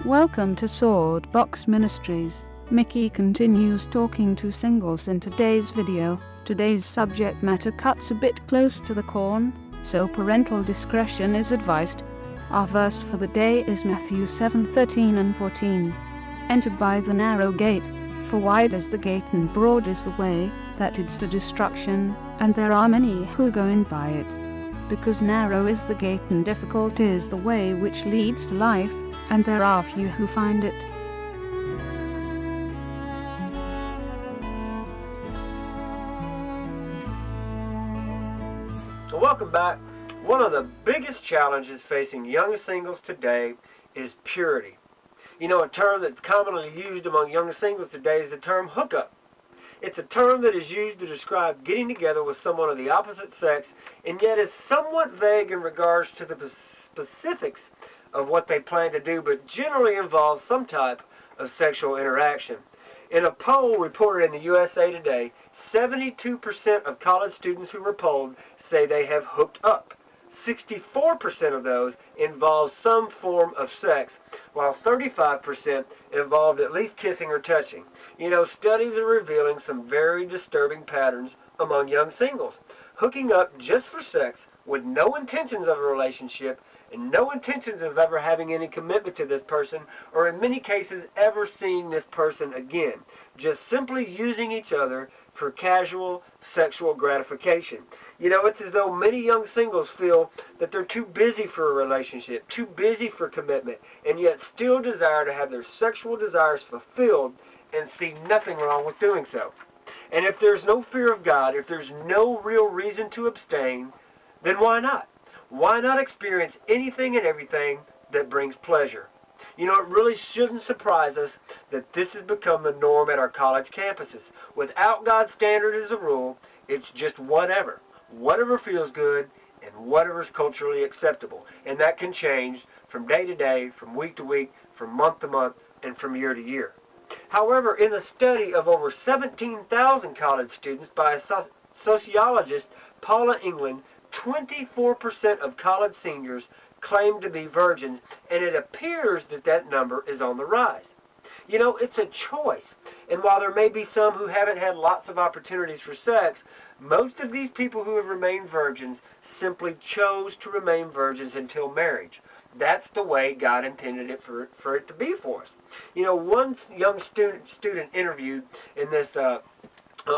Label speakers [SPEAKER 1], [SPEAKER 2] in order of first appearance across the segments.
[SPEAKER 1] Welcome to Swordbox Ministries. Mickey continues talking to singles in today's video. Today's subject matter cuts a bit close to the corn, so parental discretion is advised. Our verse for the day is Matthew 7:13 and 14. Enter by the narrow gate, for wide is the gate and broad is the way that leads to destruction, and there are many who go in by it. Because narrow is the gate and difficult is the way which leads to life, and there are few who find it.
[SPEAKER 2] Welcome back. One of the biggest challenges facing young singles today is purity. You know, a term that's commonly used among young singles today is the term hookup. It's a term that is used to describe getting together with someone of the opposite sex, and yet is somewhat vague in regards to the specifics of what they plan to do, but generally involves some type of sexual interaction. In a poll reported in the USA Today, 72% of college students who were polled say they have hooked up. 64% of those involve some form of sex, while 35% involved at least kissing or touching. You know, studies are revealing some very disturbing patterns among young singles. Hooking up just for sex with no intentions of a relationship and no intentions of ever having any commitment to this person, or in many cases ever seeing this person again. Just simply using each other for casual sexual gratification. You know, it's as though many young singles feel that they're too busy for a relationship, too busy for commitment, and yet still desire to have their sexual desires fulfilled and see nothing wrong with doing so. And if there's no fear of God, if there's no real reason to abstain, then why not? Why not experience anything and everything that brings pleasure? You know, it really shouldn't surprise us that this has become the norm at our college campuses. Without God's standard as a rule, it's just whatever. Whatever feels good and whatever's culturally acceptable. And that can change from day to day, from week to week, from month to month, and from year to year. However, in a study of over 17,000 college students by a sociologist, Paula England, 24% of college seniors claim to be virgins, and it appears that that number is on the rise. You know, it's a choice, and while there may be some who haven't had lots of opportunities for sex, most of these people who have remained virgins simply chose to remain virgins until marriage. That's the way God intended it for it to be for us. You know, one young student interviewed in this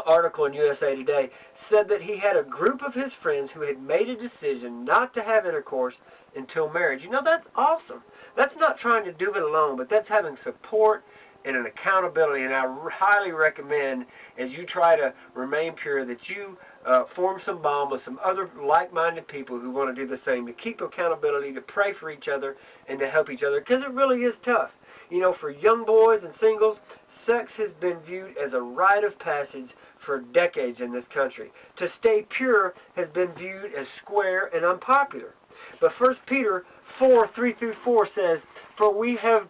[SPEAKER 2] article in USA Today said that he had a group of his friends who had made a decision not to have intercourse until marriage. You know, that's awesome. That's not trying to do it alone, but that's having support and an accountability. And I highly recommend, as you try to remain pure, that you form some bond with some other like-minded people who want to do the same, to keep accountability, to pray for each other, and to help each other, because it really is tough. You know, for young boys and singles, sex has been viewed as a rite of passage for decades in this country. To stay pure has been viewed as square and unpopular. But 1 Peter 4:3-4 says, "For we have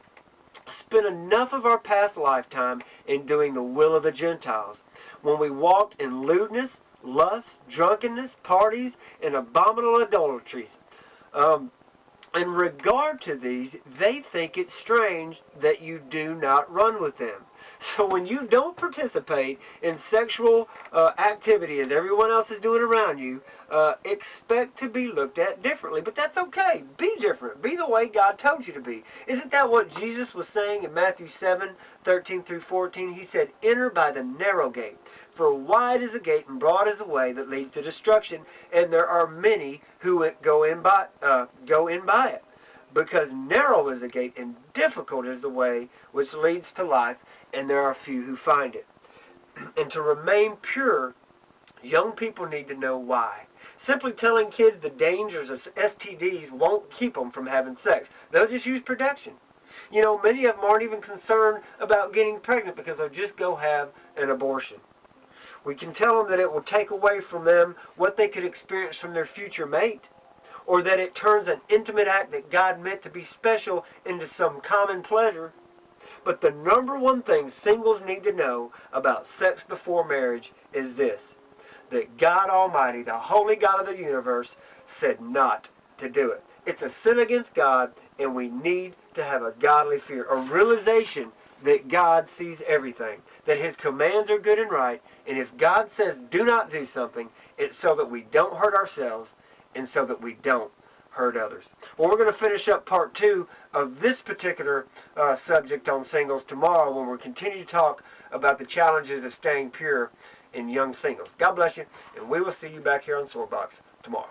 [SPEAKER 2] spent enough of our past lifetime in doing the will of the Gentiles, when we walked in lewdness, lust, drunkenness, parties, and abominable idolatries. In regard to these, they think it strange that you do not run with them." So when you don't participate in sexual activity as everyone else is doing around you, expect to be looked at differently. But that's okay. Be different. Be the way God told you to be. Isn't that what Jesus was saying in Matthew 7:13-14? He said, "Enter by the narrow gate. For wide is the gate and broad is the way that leads to destruction, and there are many who go in by it. Because narrow is the gate and difficult is the way which leads to life, and there are few who find it." And to remain pure, young people need to know why. Simply telling kids the dangers of STDs won't keep them from having sex. They'll just use protection. You know, many of them aren't even concerned about getting pregnant because they'll just go have an abortion. We can tell them that it will take away from them what they could experience from their future mate, or that it turns an intimate act that God meant to be special into some common pleasure. But the number one thing singles need to know about sex before marriage is this: that God Almighty, the holy God of the universe, said not to do it. It's a sin against God, and we need to have a godly fear, a realization that God sees everything, that His commands are good and right, and if God says do not do something, it's so that we don't hurt ourselves and so that we don't hurt others. Well, we're going to finish up part 2 of this particular subject on singles tomorrow when we continue to talk about the challenges of staying pure in young singles. God bless you, and we will see you back here on Swordbox tomorrow.